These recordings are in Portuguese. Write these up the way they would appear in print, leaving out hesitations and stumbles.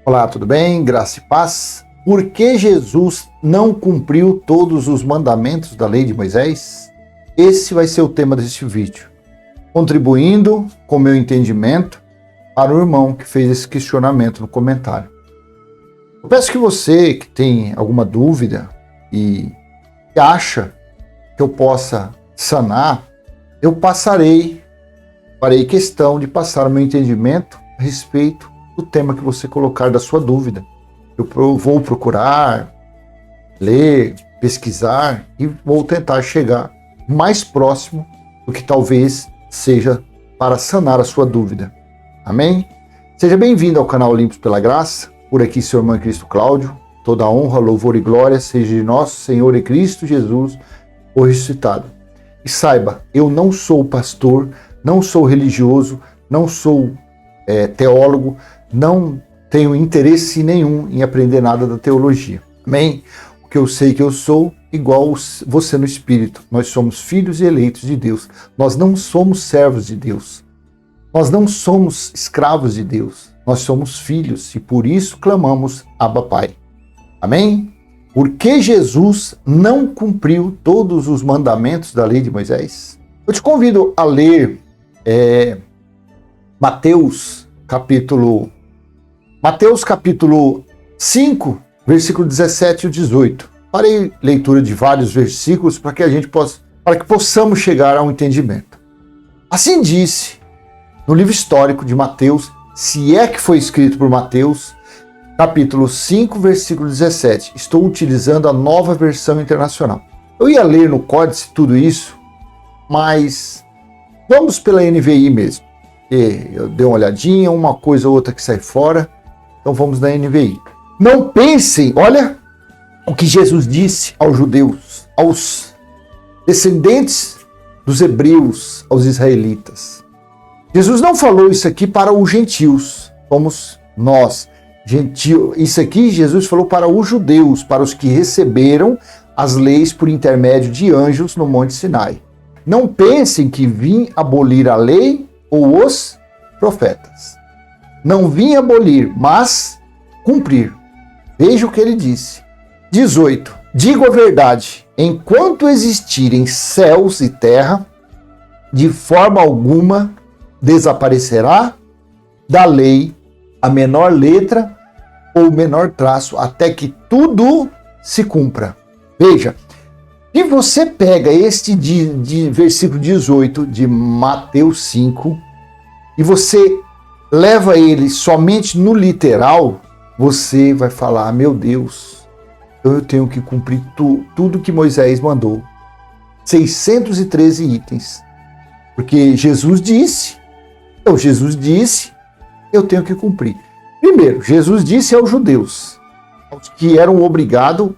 Olá, tudo bem? Graça e paz. Por que Jesus não cumpriu todos os mandamentos da lei de Moisés? Esse vai ser o tema deste vídeo, contribuindo com meu entendimento para o irmão que fez esse questionamento no comentário. Eu peço que você que tem alguma dúvida e acha que eu possa sanar, eu farei questão de passar o meu entendimento a respeito do tema que você colocar da sua dúvida. Eu vou procurar, ler, pesquisar e vou tentar chegar mais próximo do que talvez seja para sanar a sua dúvida. Amém? Seja bem-vindo ao canal Limpos pela Graça. Por aqui, seu irmão Cristo Cláudio. Toda honra, louvor e glória seja de nosso Senhor e Cristo Jesus, o ressuscitado. E saiba, eu não sou pastor, não sou religioso, não sou teólogo, não tenho interesse nenhum em aprender nada da teologia. Amém? O que eu sei que eu sou, igual você no Espírito. Nós somos filhos e eleitos de Deus. Nós não somos servos de Deus. Nós não somos escravos de Deus. Nós somos filhos e por isso clamamos Abba Pai. Amém? Por que Jesus não cumpriu todos os mandamentos da lei de Moisés? Eu te convido a ler Mateus capítulo 5, versículo 17 e 18. Farei leitura de vários versículos para que possamos chegar a um entendimento. Assim disse no livro histórico de Mateus, se é que foi escrito por Mateus, capítulo 5, versículo 17. Estou utilizando a Nova Versão Internacional. Eu ia ler no códice tudo isso, mas vamos pela NVI mesmo. Eu dei uma olhadinha, uma coisa ou outra que sai fora. Então vamos na NVI. Não pensem, olha o que Jesus disse aos judeus, aos descendentes dos hebreus, aos israelitas. Jesus não falou isso aqui para os gentios, somos nós. Isso aqui Jesus falou para os judeus, para os que receberam as leis por intermédio de anjos no Monte Sinai. Não pensem que vim abolir a lei ou os profetas. Não vim abolir, mas cumprir. Veja o que ele disse. 18. Digo a verdade, enquanto existirem céus e terra, de forma alguma desaparecerá da lei a menor letra ou menor traço, até que tudo se cumpra. Veja, se você pega este de versículo 18 de Mateus 5 e você leva ele somente no literal, você vai falar, meu Deus, então eu tenho que cumprir tudo que Moisés mandou. 613 itens. Porque Jesus disse, eu tenho que cumprir. Primeiro, Jesus disse aos judeus, aos que eram obrigados,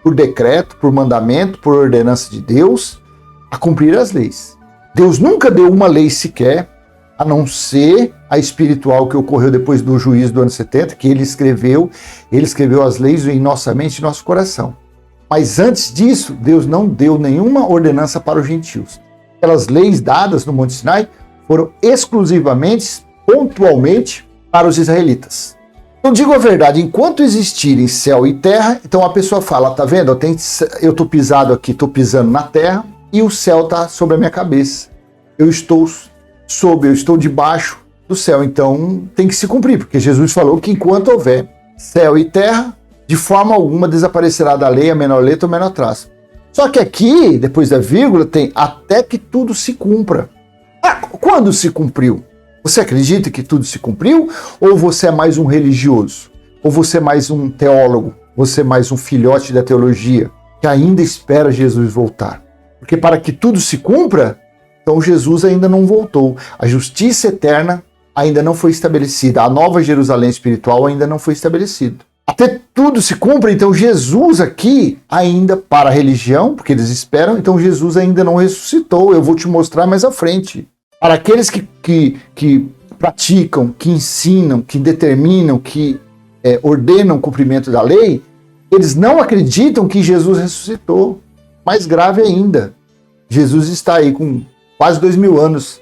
por decreto, por mandamento, por ordenança de Deus, a cumprir as leis. Deus nunca deu uma lei sequer, a não ser a espiritual que ocorreu depois do juízo do ano 70, que ele escreveu as leis em nossa mente e nosso coração. Mas antes disso, Deus não deu nenhuma ordenança para os gentios. Aquelas leis dadas no Monte Sinai foram exclusivamente, pontualmente, para os israelitas. Eu digo a verdade, enquanto existirem céu e terra, então a pessoa fala, tá vendo? Eu estou pisando na terra e o céu está sobre a minha cabeça. Eu estou debaixo do céu, então tem que se cumprir, porque Jesus falou que enquanto houver céu e terra, de forma alguma desaparecerá da lei a menor letra ou menor traço. Só que aqui, depois da vírgula, tem até que tudo se cumpra. Quando se cumpriu? Você acredita que tudo se cumpriu? Ou você é mais um religioso? Ou você é mais um teólogo? Você é mais um filhote da teologia que ainda espera Jesus voltar? Porque para que tudo se cumpra, então Jesus ainda não voltou. A justiça eterna ainda não foi estabelecida. A nova Jerusalém espiritual ainda não foi estabelecida. Até tudo se cumpra, então Jesus aqui ainda para a religião, porque eles esperam, então Jesus ainda não ressuscitou. Eu vou te mostrar mais à frente. Para aqueles que praticam, que ensinam, que determinam, que ordenam o cumprimento da lei, eles não acreditam que Jesus ressuscitou. Mais grave ainda, Jesus está aí com quase 2000 anos,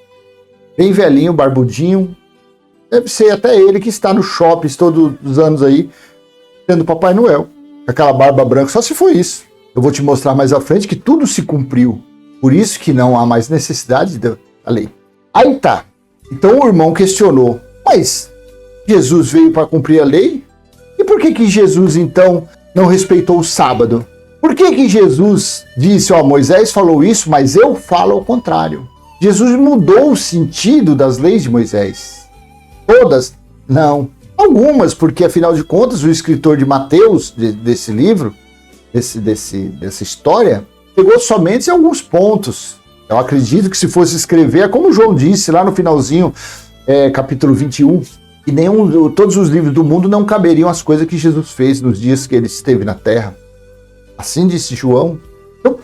bem velhinho, barbudinho, deve ser até ele que está no shopping todos os anos aí, sendo Papai Noel, com aquela barba branca, só se foi isso. Eu vou te mostrar mais à frente que tudo se cumpriu. Por isso que não há mais necessidade da lei. Aí tá. Então o irmão questionou, mas Jesus veio para cumprir a lei? E por que Jesus então não respeitou o sábado? Por que Jesus disse, Moisés falou isso, mas eu falo ao contrário? Jesus mudou o sentido das leis de Moisés. Todas? Não. Algumas, porque afinal de contas o escritor de Mateus, desse livro, dessa história, pegou somente em alguns pontos. Eu acredito que se fosse escrever, como João disse lá no finalzinho, capítulo 21, que todos os livros do mundo não caberiam as coisas que Jesus fez nos dias que ele esteve na terra. Assim disse João. Então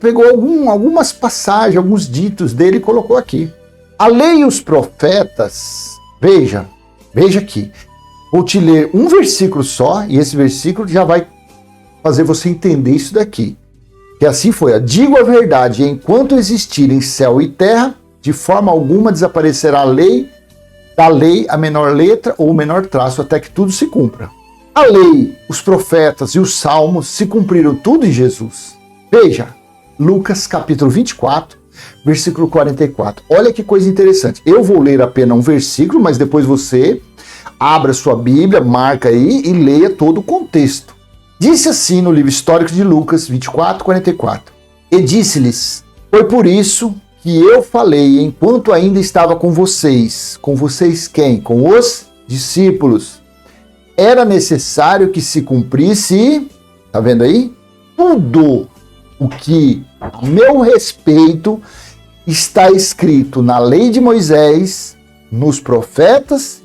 pegou algumas passagens, alguns ditos dele e colocou aqui. A lei e os profetas, veja aqui, vou te ler um versículo só, e esse versículo já vai fazer você entender isso daqui. Que assim foi, digo a verdade, enquanto existirem céu e terra, de forma alguma desaparecerá a lei, da lei a menor letra ou o menor traço, até que tudo se cumpra. A lei, os profetas e os salmos se cumpriram tudo em Jesus. Veja, Lucas capítulo 24, versículo 44. Olha que coisa interessante. Eu vou ler apenas um versículo, mas depois você abra sua Bíblia, marca aí e leia todo o contexto. Disse assim no livro histórico de Lucas 24, 44. E disse-lhes, foi por isso que eu falei enquanto ainda estava com vocês. Com vocês quem? Com os discípulos. Era necessário que se cumprisse, tá vendo aí? Tudo o que, a meu respeito, está escrito na lei de Moisés, nos profetas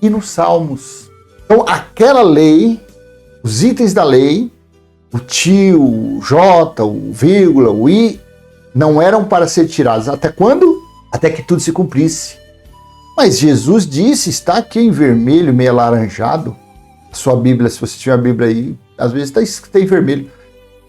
e nos salmos. Então, aquela lei, os itens da lei, o tio, o J, o vírgula, o I, não eram para ser tirados. Até quando? Até que tudo se cumprisse. Mas Jesus disse, está aqui em vermelho, meio alaranjado, a sua Bíblia, se você tiver a Bíblia aí, às vezes está em vermelho.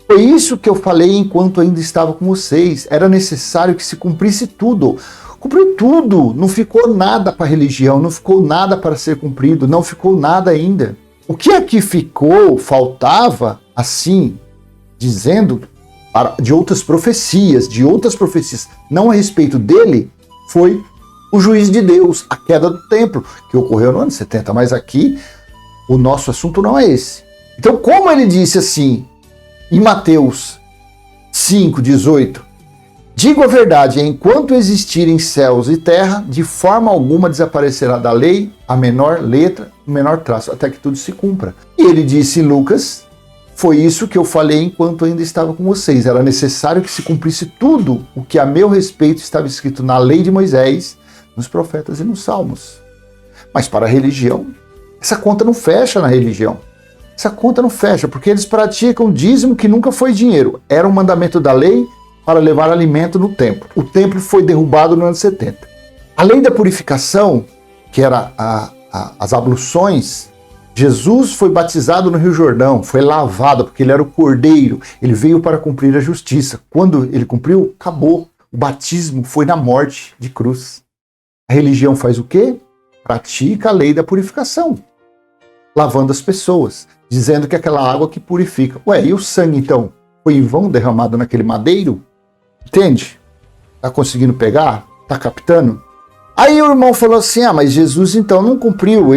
Foi isso que eu falei enquanto ainda estava com vocês. Era necessário que se cumprisse tudo. Cumpriu tudo. Não ficou nada para a religião, não ficou nada para ser cumprido, não ficou nada ainda. O que aqui ficou, faltava, assim, dizendo, de outras profecias, não a respeito dele, foi o juízo de Deus, a queda do templo, que ocorreu no ano 70, mas aqui o nosso assunto não é esse. Então, como ele disse assim, em Mateus 5, 18, digo a verdade, enquanto existirem céus e terra, de forma alguma desaparecerá da lei a menor letra, o menor traço, até que tudo se cumpra. E ele disse em Lucas, foi isso que eu falei enquanto ainda estava com vocês. Era necessário que se cumprisse tudo o que a meu respeito estava escrito na lei de Moisés, nos profetas e nos salmos. Mas para a religião, essa conta não fecha na religião. Essa conta não fecha, porque eles praticam dízimo que nunca foi dinheiro. Era um mandamento da lei para levar alimento no templo. O templo foi derrubado no ano 70. A lei da purificação, que era as abluções, Jesus foi batizado no Rio Jordão, foi lavado, porque ele era o cordeiro. Ele veio para cumprir a justiça. Quando ele cumpriu, acabou. O batismo foi na morte de cruz. A religião faz o quê? Pratica a lei da purificação, lavando as pessoas, dizendo que aquela água que purifica. Ué, e o sangue então? Foi em vão derramado naquele madeiro? Entende? Tá conseguindo pegar? Tá captando? Aí o irmão falou assim, mas Jesus então não cumpriu,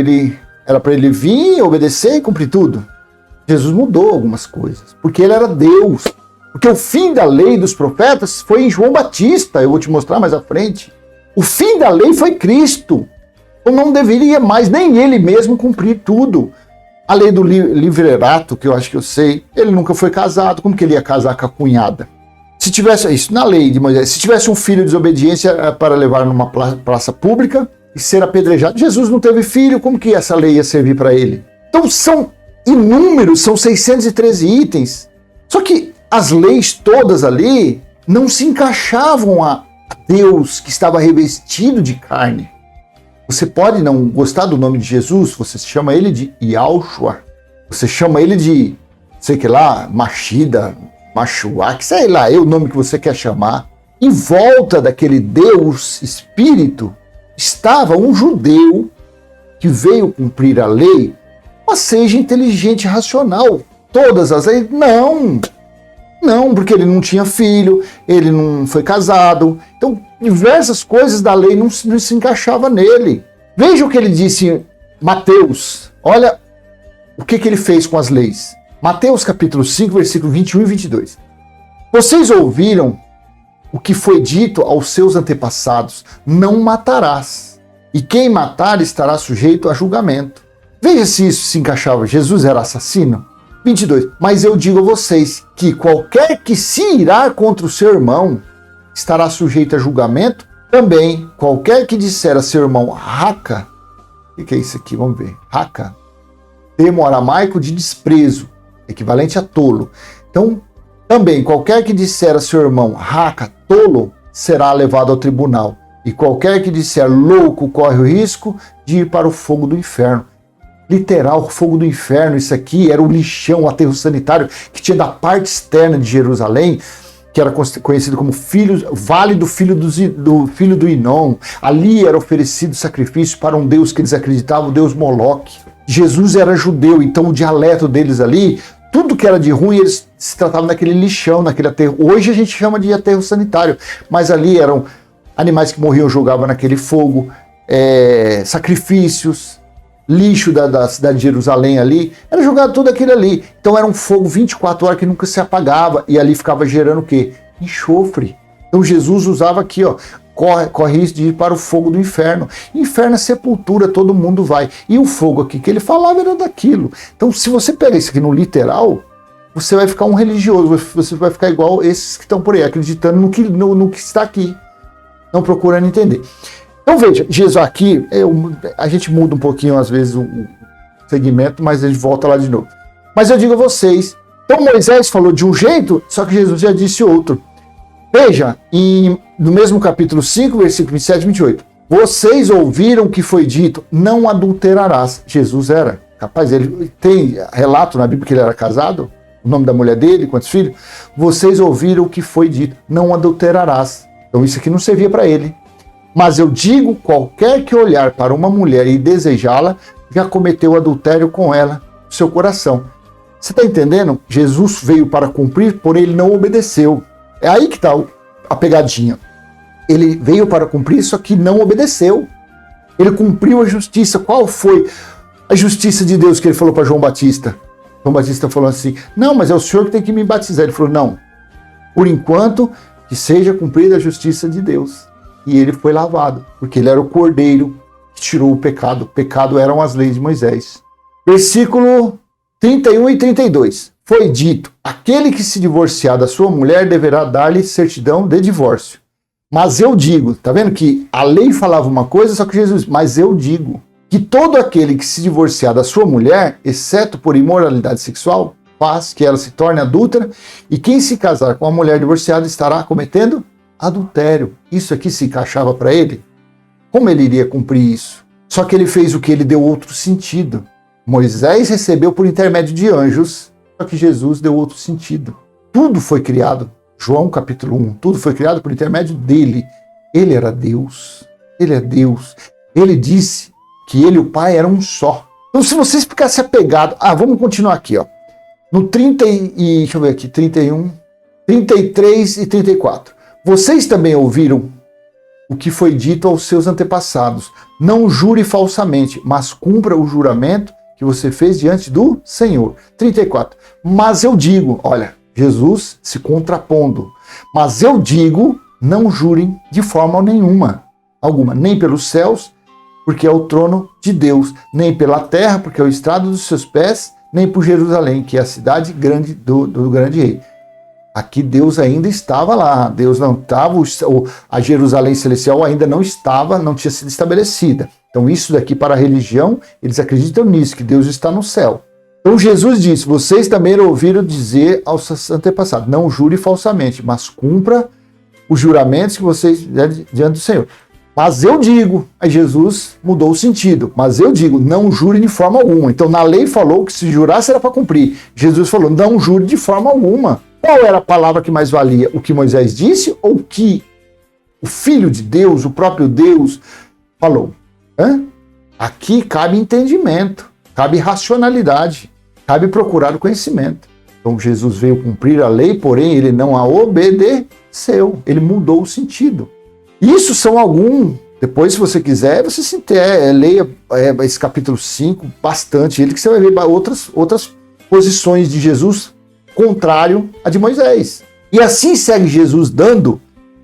era para ele vir, obedecer e cumprir tudo. Jesus mudou algumas coisas, porque ele era Deus. Porque o fim da lei dos profetas foi em João Batista, eu vou te mostrar mais à frente. O fim da lei foi Cristo. Então não deveria mais nem ele mesmo cumprir tudo. A lei do livre-erato, que eu acho que eu sei, ele nunca foi casado, como que ele ia casar com a cunhada? Se tivesse isso na lei de Moisés, se tivesse um filho de desobediência para levar numa praça pública e ser apedrejado, Jesus não teve filho, como que essa lei ia servir para ele? Então são inúmeros, são 613 itens. Só que as leis todas ali não se encaixavam a Deus que estava revestido de carne. Você pode não gostar do nome de Jesus, você chama ele de Yahushua, você chama ele de, sei que lá, Machida, Machuak, sei lá, é o nome que você quer chamar. Em volta daquele Deus Espírito estava um judeu que veio cumprir a lei, mas seja inteligente e racional. Todas as leis? Não, porque ele não tinha filho, ele não foi casado. Então, diversas coisas da lei não se encaixavam nele. Veja o que ele disse em Mateus. Olha o que ele fez com as leis. Mateus capítulo 5, versículo 21 e 22. Vocês ouviram o que foi dito aos seus antepassados: não matarás, e quem matar estará sujeito a julgamento. Veja se isso se encaixava. Jesus era assassino? 22. Mas eu digo a vocês que qualquer que se irá contra o seu irmão estará sujeito a julgamento. Também, qualquer que disser a seu irmão raca, o que é isso aqui? Vamos ver. Raca, termo aramaico de desprezo, equivalente a tolo. Então, também, qualquer que disser a seu irmão raca, tolo, será levado ao tribunal. E qualquer que disser louco corre o risco de ir para o fogo do inferno. Literal, fogo do inferno, isso aqui era o lixão, o aterro sanitário que tinha da parte externa de Jerusalém, que era conhecido como Vale do Filho do Inom. Ali era oferecido sacrifício para um deus que eles acreditavam, o deus Moloque. Jesus era judeu, então o dialeto deles ali, tudo que era de ruim, eles se tratavam daquele lixão, naquele aterro. Hoje a gente chama de aterro sanitário, mas ali eram animais que morriam, jogavam naquele fogo, sacrifícios, lixo da cidade de Jerusalém ali, era jogado tudo aquilo ali. Então era um fogo 24 horas que nunca se apagava, e ali ficava gerando o quê? Enxofre. Então Jesus usava aqui, ó, corre risco de ir para o fogo do inferno. Inferno é sepultura, todo mundo vai. E o fogo aqui que ele falava era daquilo. Então se você pega isso aqui no literal, você vai ficar um religioso, você vai ficar igual esses que estão por aí, acreditando no que está aqui, não procurando entender. Então veja, Jesus aqui, a gente muda um pouquinho às vezes o segmento, mas a gente volta lá de novo. Mas eu digo a vocês, então Moisés falou de um jeito, só que Jesus já disse outro. Veja, no mesmo capítulo 5, versículo 27 e 28. Vocês ouviram que foi dito, não adulterarás. Jesus era capaz, ele tem relato na Bíblia que ele era casado, o nome da mulher dele, quantos filhos. Vocês ouviram o que foi dito, não adulterarás. Então isso aqui não servia para ele. Mas eu digo, qualquer que olhar para uma mulher e desejá-la, já cometeu adultério com ela, no seu coração. Você está entendendo? Jesus veio para cumprir, porém ele não obedeceu. É aí que está a pegadinha. Ele veio para cumprir, só que não obedeceu. Ele cumpriu a justiça. Qual foi a justiça de Deus que ele falou para João Batista? João Batista falou assim, não, mas é o senhor que tem que me batizar. Ele falou, não, por enquanto que seja cumprida a justiça de Deus. E ele foi lavado, porque ele era o cordeiro que tirou o pecado. O pecado eram as leis de Moisés. Versículo 31 e 32. Foi dito, aquele que se divorciar da sua mulher deverá dar-lhe certidão de divórcio. Mas eu digo, tá vendo que a lei falava uma coisa, só que Jesus, mas eu digo que todo aquele que se divorciar da sua mulher, exceto por imoralidade sexual, faz que ela se torne adúltera, e quem se casar com uma mulher divorciada estará cometendo adultério. Isso aqui se encaixava para ele? Como ele iria cumprir isso? Só que ele fez o que? Ele deu outro sentido. Moisés recebeu por intermédio de anjos, só que Jesus deu outro sentido. Tudo foi criado, João capítulo 1, tudo foi criado por intermédio dele. Ele era Deus, ele é Deus. Ele disse que ele e o Pai eram um só. Então se vocês ficassem apegados... vamos continuar aqui, ó. No 31, 33 e 34. Vocês também ouviram o que foi dito aos seus antepassados. Não jure falsamente, mas cumpra o juramento que você fez diante do Senhor. 34. Mas eu digo, olha, Jesus se contrapondo. Mas eu digo, não jurem de forma alguma, nem pelos céus, porque é o trono de Deus, nem pela terra, porque é o estrado dos seus pés, nem por Jerusalém, que é a cidade grande do grande rei. Aqui Deus ainda estava lá, Deus não estava, a Jerusalém celestial ainda não tinha sido estabelecida. Então isso daqui para a religião, eles acreditam nisso, que Deus está no céu. Então Jesus disse, vocês também ouviram dizer aos seus antepassados, não jure falsamente, mas cumpra os juramentos que vocês fizeram diante do Senhor. Mas eu digo, aí Jesus mudou o sentido, mas eu digo, não jure de forma alguma. Então na lei falou que se jurasse era para cumprir. Jesus falou, não jure de forma alguma. Qual era a palavra que mais valia? O que Moisés disse ou o que o Filho de Deus, o próprio Deus, falou? Aqui cabe entendimento, cabe racionalidade, cabe procurar o conhecimento. Então Jesus veio cumprir a lei, porém ele não a obedeceu, ele mudou o sentido. Isso são alguns, depois se você quiser, você leia esse capítulo 5 bastante, ele que você vai ver outras posições de Jesus contrário à de Moisés. E assim segue Jesus dando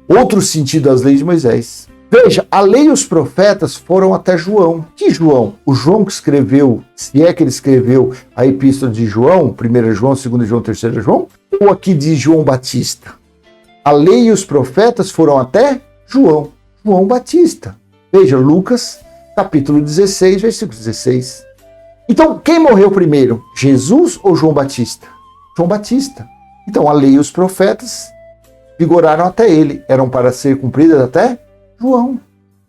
outro sentido às leis de Moisés. Veja, a lei e os profetas foram até João. Que João? O João que escreveu, se é que ele escreveu a epístola de João, 1 João, 2 João, 3 João, ou aqui de João Batista? A lei e os profetas foram até João Batista. Veja, Lucas, capítulo 16, versículo 16. Então, quem morreu primeiro? Jesus ou João Batista? João Batista. Então, a lei e os profetas vigoraram até ele, eram para ser cumpridas até João.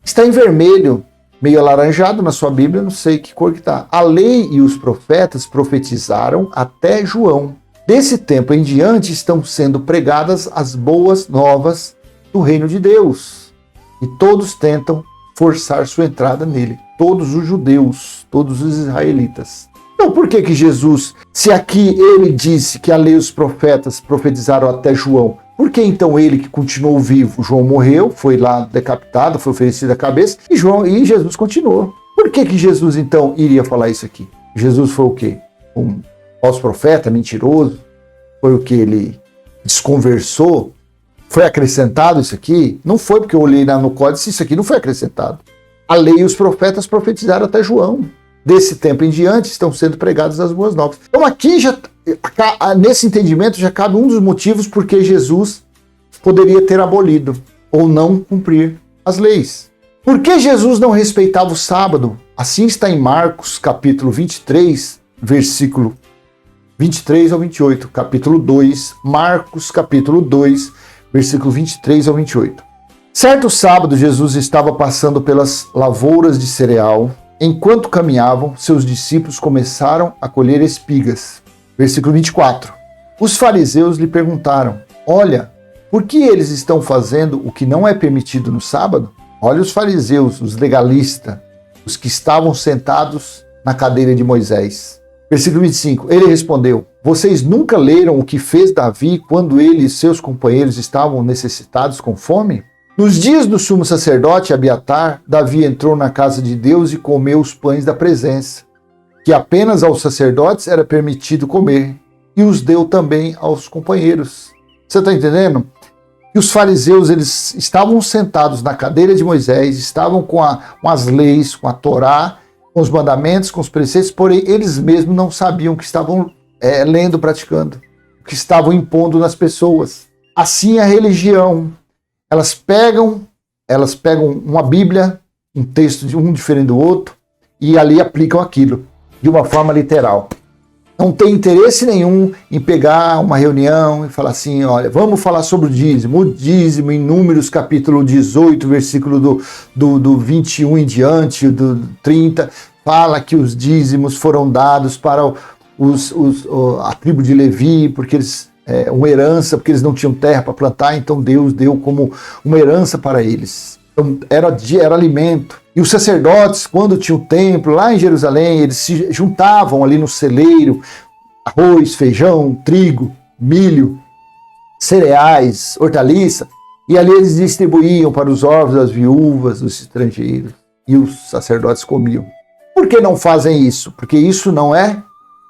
Está em vermelho, meio alaranjado na sua Bíblia, não sei que cor que está. A lei e os profetas profetizaram até João. Desse tempo em diante estão sendo pregadas as boas novas do reino de Deus. E todos tentam forçar sua entrada nele. Todos os judeus, todos os israelitas. Então por que Jesus, se aqui ele disse que a lei e os profetas profetizaram até João, por que então ele que continuou vivo? João morreu, foi lá decapitado, foi oferecido a cabeça, e Jesus continuou. Por que Jesus então iria falar isso aqui? Jesus foi o quê? Um falso profeta, mentiroso? Foi o que ele desconversou? Foi acrescentado isso aqui? Não foi, porque eu olhei lá no código e disse, isso aqui não foi acrescentado. A lei e os profetas profetizaram até João. Desse tempo em diante estão sendo pregadas as boas novas. Então aqui, nesse entendimento, já cabe um dos motivos porque Jesus poderia ter abolido ou não cumprir as leis. Por que Jesus não respeitava o sábado? Assim está em Marcos, capítulo 23, versículo 23 ao 28. Capítulo 2, Marcos, capítulo 2, versículo 23 ao 28. Certo sábado, Jesus estava passando pelas lavouras de cereal. Enquanto caminhavam, seus discípulos começaram a colher espigas. Versículo 24. Os fariseus lhe perguntaram, olha, por que eles estão fazendo o que não é permitido no sábado? Olha os fariseus, os legalistas, os que estavam sentados na cadeira de Moisés. Versículo 25. Ele respondeu, vocês nunca leram o que fez Davi quando ele e seus companheiros estavam necessitados com fome? Nos dias do sumo sacerdote Abiatar, Davi entrou na casa de Deus e comeu os pães da presença, que apenas aos sacerdotes era permitido comer, e os deu também aos companheiros. Você está entendendo? E os fariseus, eles estavam sentados na cadeira de Moisés, estavam com as leis, com a Torá, com os mandamentos, com os preceitos, porém eles mesmos não sabiam o que estavam lendo, praticando, o que estavam impondo nas pessoas. Assim a religião, elas pegam uma Bíblia, um texto de um diferente do outro, e ali aplicam aquilo, de uma forma literal. Não tem interesse nenhum em pegar uma reunião e falar assim, olha, vamos falar sobre o dízimo em Números capítulo 18, versículo do 21 em diante, do 30, fala que os dízimos foram dados para a tribo de Levi, porque eles... uma herança, porque eles não tinham terra para plantar, então Deus deu como uma herança para eles. Então, era alimento. E os sacerdotes, quando tinha o templo lá em Jerusalém, eles se juntavam ali no celeiro, arroz, feijão, trigo, milho, cereais, hortaliça, e ali eles distribuíam para os órfãos, as viúvas, os estrangeiros, e os sacerdotes comiam. Por que não fazem isso? Porque isso não é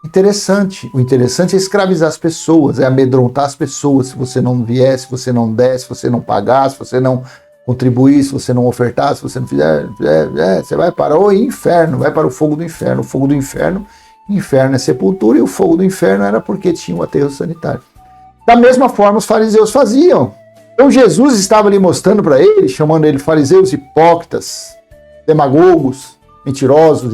interessante. O interessante é escravizar as pessoas, é amedrontar as pessoas. Se você não vier, se você não der, se você não pagar, se você não contribuir, se você não ofertar, se você não fizer, você vai para o inferno, vai para o fogo do inferno. O fogo do inferno é sepultura, e o fogo do inferno era porque tinha um aterro sanitário. Da mesma forma os fariseus faziam. Então Jesus estava ali mostrando para eles, chamando eles fariseus hipócritas, demagogos, mentirosos,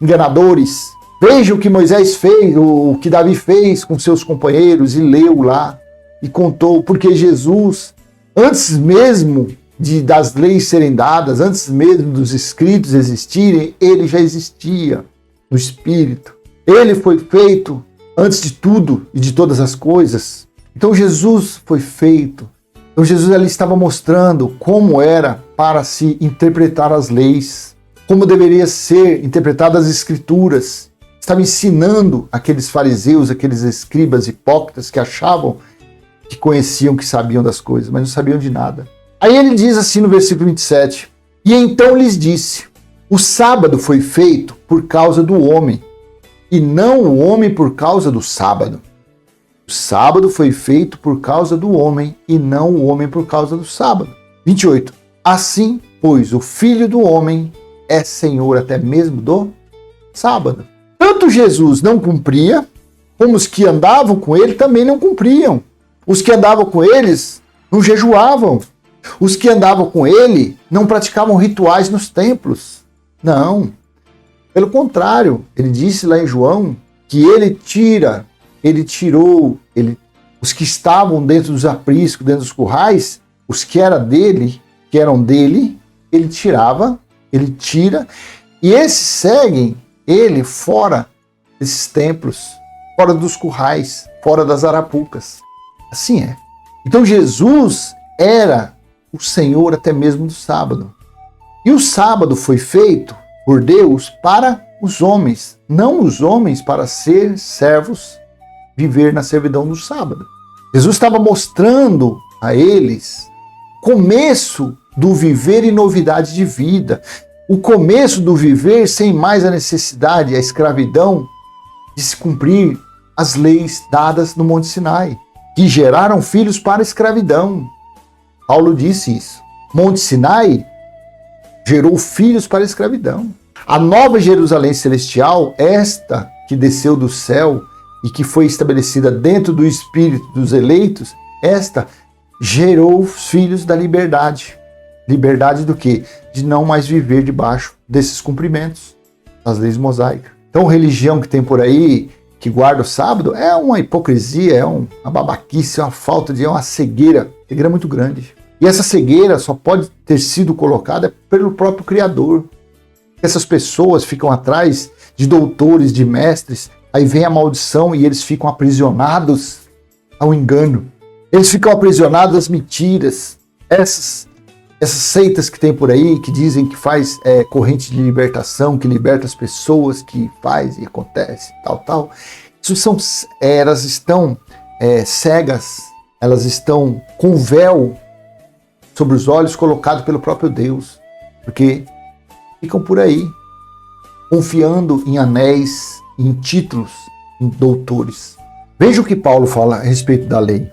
enganadores. Veja o que Moisés fez, o que Davi fez com seus companheiros, e leu lá e contou, porque Jesus, antes mesmo das leis serem dadas, antes mesmo dos escritos existirem, ele já existia no Espírito. Ele foi feito antes de tudo e de todas as coisas. Então Jesus foi feito. Então Jesus ali estava mostrando como era para se interpretar as leis, como deveria ser interpretadas as escrituras. Estava ensinando aqueles fariseus, aqueles escribas hipócritas que achavam que conheciam, que sabiam das coisas, mas não sabiam de nada. Aí ele diz assim no versículo 27, e então lhes disse, o sábado foi feito por causa do homem, e não o homem por causa do sábado. O sábado foi feito por causa do homem, e não o homem por causa do sábado. 28. Assim, pois, o Filho do Homem é Senhor até mesmo do sábado. Tanto Jesus não cumpria, como os que andavam com ele também não cumpriam. Os que andavam com eles não jejuavam. Os que andavam com ele não praticavam rituais nos templos. Não. Pelo contrário, ele disse lá em João que os que estavam dentro dos apriscos, dentro dos currais, os que eram dele, ele tirava, ele tira, e esses seguem ele fora desses templos, fora dos currais, fora das arapucas. Assim é. Então Jesus era o Senhor até mesmo do sábado. E o sábado foi feito por Deus para os homens, não os homens para ser servos, viver na servidão do sábado. Jesus estava mostrando a eles o começo do viver em novidade de vida, o começo do viver sem mais a necessidade, a escravidão, de se cumprir as leis dadas no Monte Sinai, que geraram filhos para a escravidão. Paulo disse isso. Monte Sinai gerou filhos para a escravidão. A nova Jerusalém celestial, esta que desceu do céu e que foi estabelecida dentro do espírito dos eleitos, esta gerou os filhos da liberdade. Liberdade do quê? De não mais viver debaixo desses cumprimentos das leis mosaicas. Então, religião que tem por aí, que guarda o sábado, é uma hipocrisia, é uma babaquice, é uma falta de, é uma cegueira muito grande. E essa cegueira só pode ter sido colocada pelo próprio Criador. Essas pessoas ficam atrás de doutores, de mestres, aí vem a maldição e eles ficam aprisionados ao engano. Eles ficam aprisionados às mentiras. Essas seitas que tem por aí, que dizem que faz corrente de libertação, que liberta as pessoas, que faz e acontece, tal. Elas estão cegas, elas estão com véu sobre os olhos colocado pelo próprio Deus, porque ficam por aí, confiando em anéis, em títulos, em doutores. Veja o que Paulo fala a respeito da lei.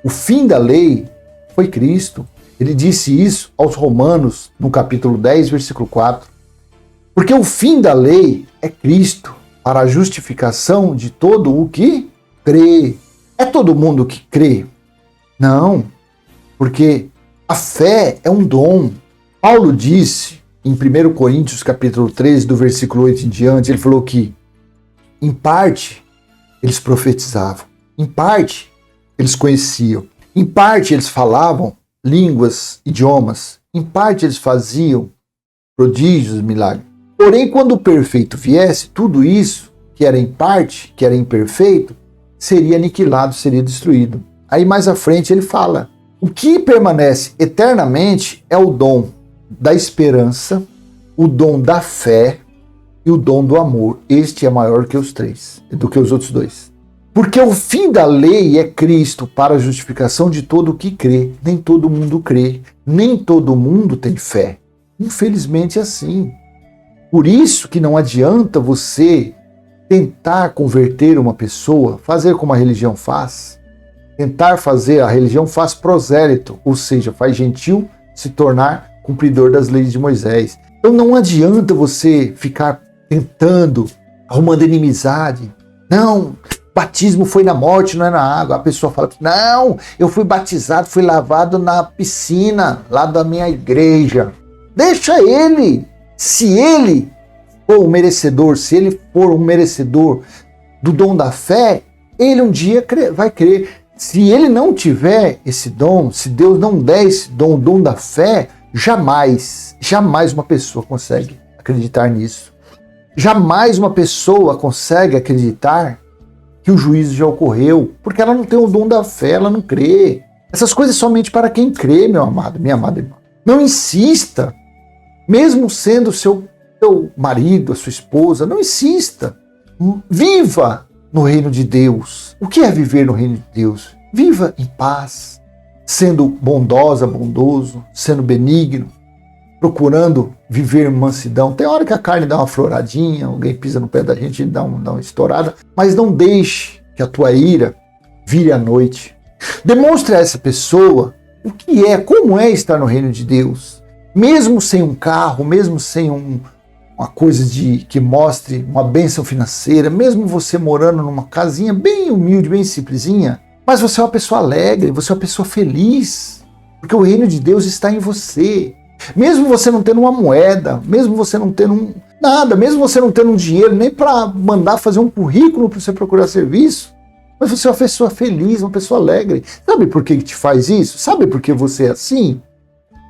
O fim da lei foi Cristo. Ele disse isso aos Romanos, no capítulo 10, versículo 4. Porque o fim da lei é Cristo, para a justificação de todo o que crê. É todo mundo que crê? Não, porque a fé é um dom. Paulo disse em 1 Coríntios, capítulo 13, do versículo 8 em diante, ele falou que, em parte, eles profetizavam, em parte, eles conheciam, em parte, eles falavam línguas, idiomas, em parte eles faziam prodígios, milagres. Porém, quando o perfeito viesse, tudo isso, que era em parte, que era imperfeito, seria aniquilado, seria destruído. Aí mais à frente ele fala, o que permanece eternamente é o dom da esperança, o dom da fé e o dom do amor. Este é maior que os três, do que os outros dois. Porque o fim da lei é Cristo para a justificação de todo o que crê. Nem todo mundo crê, nem todo mundo tem fé. Infelizmente é assim. Por isso que não adianta você tentar converter uma pessoa, fazer como a religião faz. Tentar fazer, a religião faz prosélito, ou seja, faz gentil se tornar cumpridor das leis de Moisés. Então não adianta você ficar tentando, arrumando inimizade. Não, batismo foi na morte, não é na água. A pessoa fala, não, eu fui batizado, fui lavado na piscina lá da minha igreja. Deixa ele. Se ele for um merecedor, do dom da fé, ele um dia vai crer. Se ele não tiver esse dom, se Deus não der esse dom, o dom da fé, jamais uma pessoa consegue acreditar nisso. Jamais uma pessoa consegue acreditar que o juízo já ocorreu, porque ela não tem o dom da fé, ela não crê. Essas coisas somente para quem crê, meu amado, minha amada irmã. Não insista, mesmo sendo seu seu marido, a sua esposa. Não insista. Viva no reino de Deus. O que é viver no reino de Deus? Viva em paz, sendo bondosa, bondoso, sendo benigno, procurando viver em mansidão. Tem hora que a carne dá uma floradinha, alguém pisa no pé da gente e dá uma estourada, mas não deixe que a tua ira vire à noite. Demonstre a essa pessoa o que é, como é estar no reino de Deus. Mesmo sem um carro, mesmo sem uma coisa que mostre uma bênção financeira, mesmo você morando numa casinha bem humilde, bem simplesinha, mas você é uma pessoa alegre, você é uma pessoa feliz, porque o reino de Deus está em você. Mesmo você não tendo uma moeda, mesmo você não tendo nada, mesmo você não tendo um dinheiro nem para mandar fazer um currículo para você procurar serviço, mas você é uma pessoa feliz, uma pessoa alegre. Sabe por que te faz isso? Sabe por que você é assim?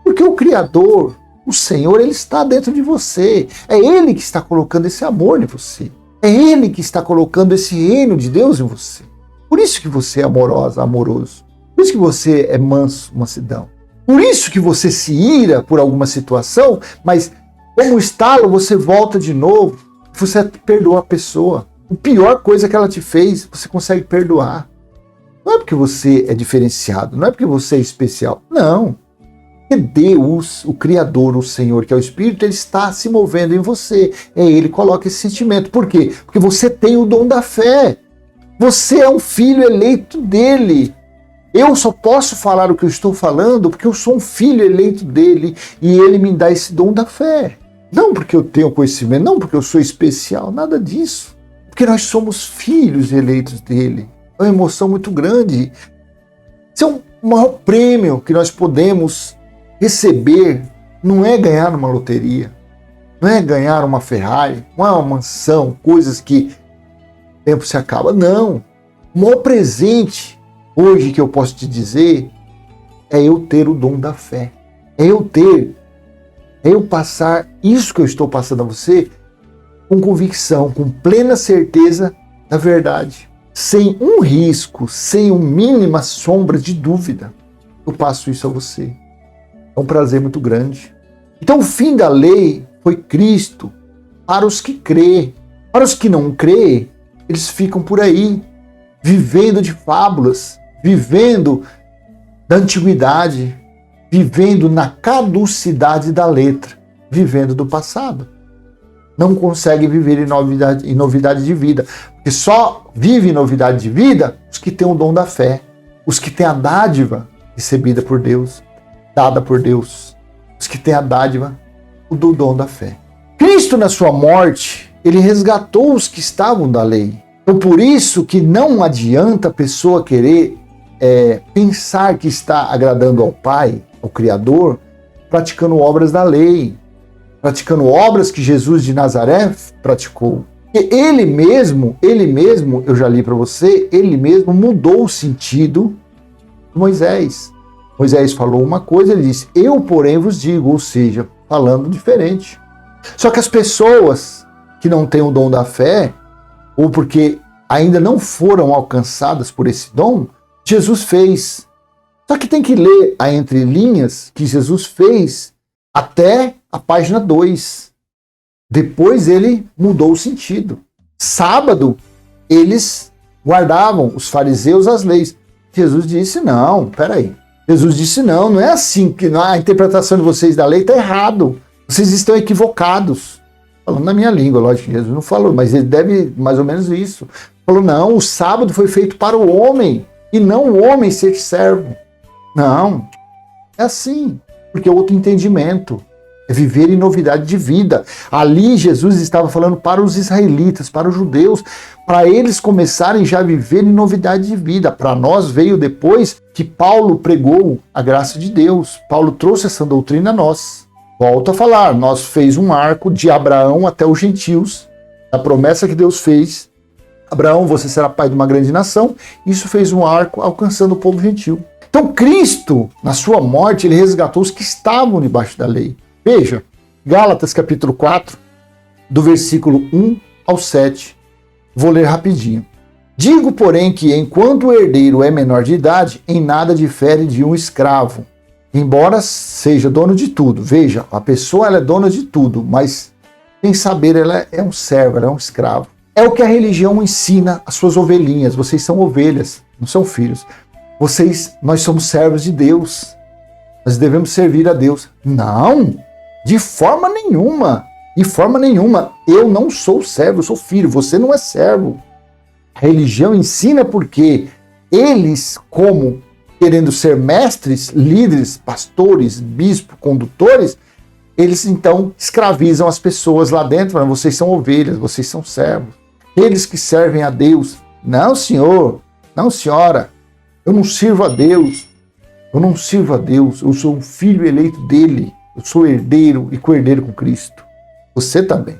Porque o Criador, o Senhor, Ele está dentro de você. É Ele que está colocando esse amor em você. É Ele que está colocando esse reino de Deus em você. Por isso que você é amorosa, amoroso. Por isso que você é manso, mansidão. Por isso que você se ira por alguma situação, mas como estalo você volta de novo, você perdoa a pessoa. A pior coisa que ela te fez, você consegue perdoar. Não é porque você é diferenciado, não é porque você é especial. Não. Porque Deus, o Criador, o Senhor, que é o Espírito, Ele está se movendo em você. Ele coloca esse sentimento. Por quê? Porque você tem o dom da fé. Você é um filho eleito dele. Eu só posso falar o que eu estou falando porque eu sou um filho eleito dele e ele me dá esse dom da fé. Não porque eu tenho conhecimento, não porque eu sou especial, nada disso. Porque nós somos filhos eleitos dele. É uma emoção muito grande. Esse é o maior prêmio que nós podemos receber. Não é ganhar numa loteria, não é ganhar uma Ferrari, não é uma mansão, coisas que o tempo se acaba. Não. O maior presente hoje que eu posso te dizer é eu ter o dom da fé. É eu passar isso que eu estou passando a você com convicção, com plena certeza da verdade. Sem um risco, sem uma mínima sombra de dúvida, eu passo isso a você. É um prazer muito grande. Então o fim da lei foi Cristo para os que crê. Para os que não crê, eles ficam por aí, vivendo de fábulas, vivendo da antiguidade, vivendo na caducidade da letra, vivendo do passado. Não consegue viver em novidade de vida, porque só vive em novidade de vida os que têm o dom da fé, os que têm a dádiva recebida por Deus, dada por Deus, os que têm a dádiva do dom da fé. Cristo, na sua morte, ele resgatou os que estavam da lei. Então, por isso que não adianta a pessoa querer pensar que está agradando ao Pai, ao Criador, praticando obras da lei, praticando obras que Jesus de Nazaré praticou. E ele mesmo, eu já li para você, ele mesmo mudou o sentido de Moisés. Moisés falou uma coisa, ele disse, eu porém vos digo, ou seja, falando diferente. Só que as pessoas que não têm o dom da fé, ou porque ainda não foram alcançadas por esse dom, Jesus fez. Só que tem que ler a entrelinhas que Jesus fez até a página 2. Depois ele mudou o sentido. Sábado, eles guardavam, os fariseus, as leis. Jesus disse, não, peraí. Jesus disse, não é assim, que a interpretação de vocês da lei está errado. Vocês estão equivocados. Falando na minha língua, lógico que Jesus não falou, mas ele deve mais ou menos isso. Falou, não, o sábado foi feito para o homem, e não o homem ser servo. Não, é assim, porque é outro entendimento. É viver em novidade de vida. Ali Jesus estava falando para os israelitas, para os judeus, para eles começarem já a viver em novidade de vida. Para nós veio depois que Paulo pregou a graça de Deus. Paulo trouxe essa doutrina a nós. Volto a falar, nós fez um arco de Abraão até os gentios, a promessa que Deus fez. Abraão, você será pai de uma grande nação. Isso fez um arco alcançando o povo gentil. Então Cristo, na sua morte, ele resgatou os que estavam debaixo da lei. Veja, Gálatas capítulo 4, do versículo 1 ao 7. Vou ler rapidinho. Digo, porém, que enquanto o herdeiro é menor de idade, em nada difere de um escravo, embora seja dono de tudo. Veja, a pessoa ela é dona de tudo, mas sem saber, ela é um servo, ela é um escravo. É o que a religião ensina às suas ovelhinhas. Vocês são ovelhas, não são filhos. Nós somos servos de Deus. Nós devemos servir a Deus. Não, de forma nenhuma. De forma nenhuma. Eu não sou servo, eu sou filho. Você não é servo. A religião ensina porque eles, como querendo ser mestres, líderes, pastores, bispos, condutores, eles então escravizam as pessoas lá dentro, falando, vocês são ovelhas, vocês são servos. Eles que servem a Deus. Não, senhor, não, senhora, eu não sirvo a Deus. Eu não sirvo a Deus, eu sou um filho eleito dele. Eu sou herdeiro e co-herdeiro com Cristo. Você também.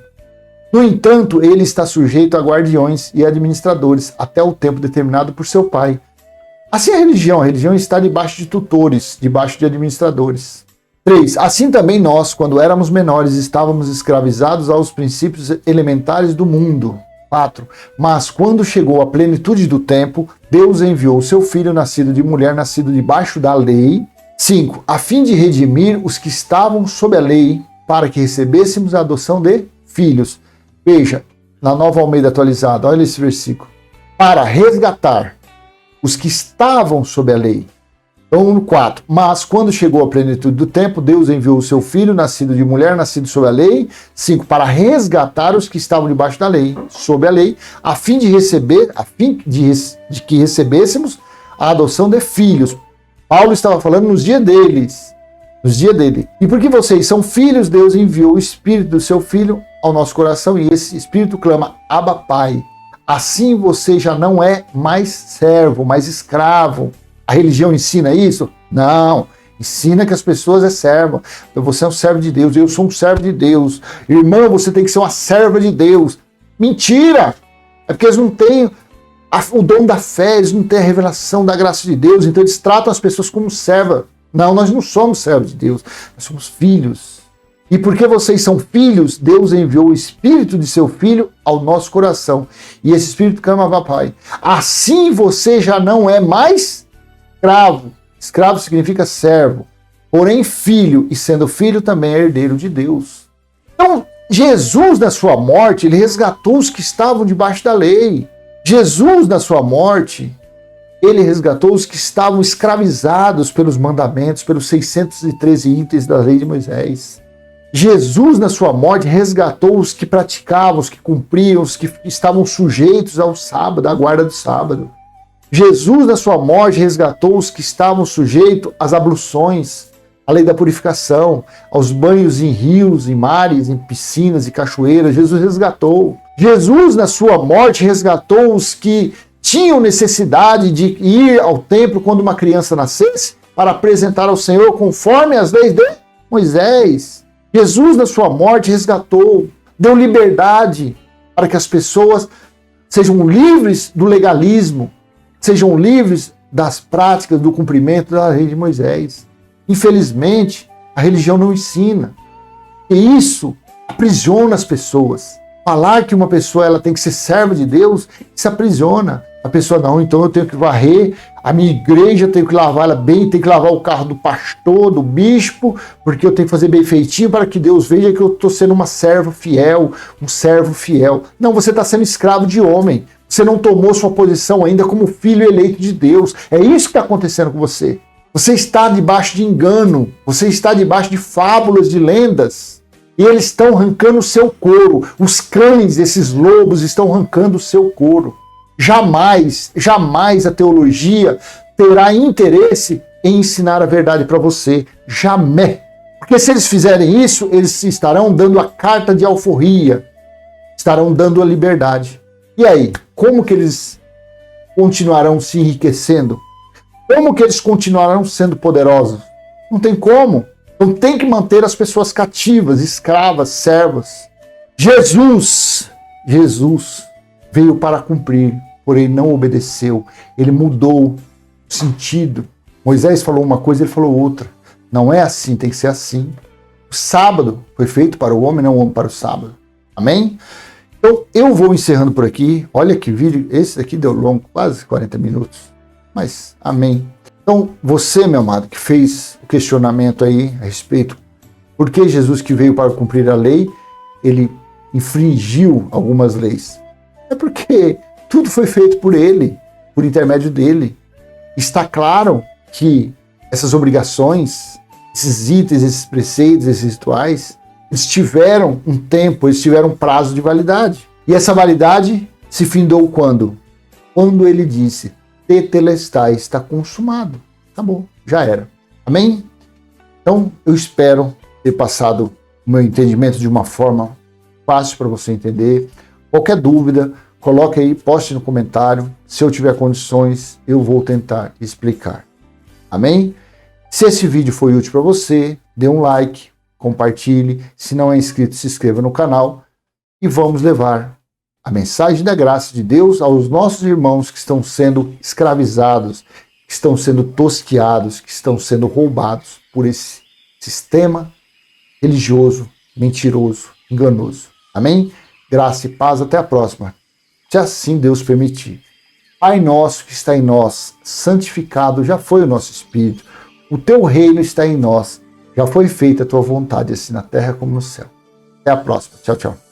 No entanto, ele está sujeito a guardiões e administradores até o tempo determinado por seu pai. Assim a religião está debaixo de tutores, debaixo de administradores. 3. Assim também nós, quando éramos menores, estávamos escravizados aos princípios elementares do mundo. 4. Mas quando chegou a plenitude do tempo, Deus enviou seu filho nascido de mulher, nascido debaixo da lei. 5. A fim de redimir os que estavam sob a lei, para que recebêssemos a adoção de filhos. Veja, na Nova Almeida Atualizada, olha esse versículo. Para resgatar os que estavam sob a lei. Então, no 4. Mas quando chegou a plenitude do tempo, Deus enviou o seu filho, nascido de mulher, nascido sob a lei. 5. Para resgatar os que estavam debaixo da lei, sob a lei, a fim de que recebêssemos a adoção de filhos. Paulo estava falando nos dias deles. Nos dias dele. E porque vocês são filhos, Deus enviou o Espírito do seu Filho ao nosso coração, e esse Espírito clama, Abba, Pai. Assim você já não é mais servo, mais escravo. A religião ensina isso? Não. Ensina que as pessoas é servo. Você é um servo de Deus, eu sou um servo de Deus. Irmã, você tem que ser uma serva de Deus. Mentira! É porque eles não têm o dom da fé, eles não têm a revelação da graça de Deus, então eles tratam as pessoas como serva. Não, nós não somos servos de Deus, nós somos filhos. E porque vocês são filhos, Deus enviou o Espírito de seu Filho ao nosso coração. E esse Espírito clama, Pai. Assim você já não é mais escravo. Escravo significa servo. Porém, filho, e sendo filho também é herdeiro de Deus. Então, Jesus, na sua morte, ele resgatou os que estavam debaixo da lei. Jesus, na sua morte, ele resgatou os que estavam escravizados pelos mandamentos, pelos 613 itens da lei de Moisés. Jesus, na sua morte, resgatou os que praticavam, os que cumpriam, os que estavam sujeitos ao sábado, à guarda do sábado. Jesus, na sua morte, resgatou os que estavam sujeitos às abluções, à lei da purificação, aos banhos em rios, em mares, em piscinas e cachoeiras. Jesus resgatou. Jesus, na sua morte, resgatou os que tinham necessidade de ir ao templo quando uma criança nascesse para apresentar ao Senhor conforme as leis de Moisés. Jesus, na sua morte, resgatou, deu liberdade para que as pessoas sejam livres do legalismo, sejam livres das práticas do cumprimento da lei de Moisés. Infelizmente, a religião não ensina. E isso aprisiona as pessoas. Falar que uma pessoa ela tem que ser serva de Deus, isso aprisiona. A pessoa, não, então eu tenho que varrer a minha igreja, eu tenho que lavar ela bem, tenho que lavar o carro do pastor, do bispo, porque eu tenho que fazer bem feitinho para que Deus veja que eu estou sendo uma serva fiel, um servo fiel. Não, você está sendo escravo de homem. Você não tomou sua posição ainda como filho eleito de Deus. É isso que está acontecendo com você. Você está debaixo de engano, você está debaixo de fábulas, de lendas. E eles estão arrancando o seu couro. Os cães desses lobos estão arrancando o seu couro. Jamais, jamais a teologia terá interesse em ensinar a verdade para você. Jamais. Porque se eles fizerem isso, eles estarão dando a carta de alforria. Estarão dando a liberdade. E aí, como que eles continuarão se enriquecendo? Como que eles continuarão sendo poderosos? Não tem como. Então tem que manter as pessoas cativas, escravas, servas. Jesus veio para cumprir, porém não obedeceu. Ele mudou o sentido. Moisés falou uma coisa, ele falou outra. Não é assim, tem que ser assim. O sábado foi feito para o homem, não o homem para o sábado. Amém? Então eu vou encerrando por aqui. Olha que vídeo, esse daqui deu longo, quase 40 minutos. Mas amém. Então você, meu amado, que fez o questionamento aí a respeito por que Jesus que veio para cumprir a lei, ele infringiu algumas leis? É porque tudo foi feito por ele, por intermédio dele. Está claro que essas obrigações, esses itens, esses preceitos, esses rituais, eles tiveram um tempo, eles tiveram um prazo de validade. E essa validade se findou quando? Quando ele disse, tetelestai, está consumado. Acabou, já era. Amém? Então, eu espero ter passado o meu entendimento de uma forma fácil para você entender. Qualquer dúvida, coloque aí, poste no comentário. Se eu tiver condições, eu vou tentar explicar. Amém? Se esse vídeo foi útil para você, dê um like, compartilhe. Se não é inscrito, se inscreva no canal. E vamos levar a mensagem da graça de Deus aos nossos irmãos que estão sendo escravizados, que estão sendo tosqueados, que estão sendo roubados por esse sistema religioso, mentiroso, enganoso. Amém? Graça e paz, até a próxima. Se assim Deus permitir. Pai nosso que está em nós, santificado já foi o nosso espírito. O teu reino está em nós. Já foi feita a tua vontade, assim na terra como no céu. Até a próxima. Tchau, tchau.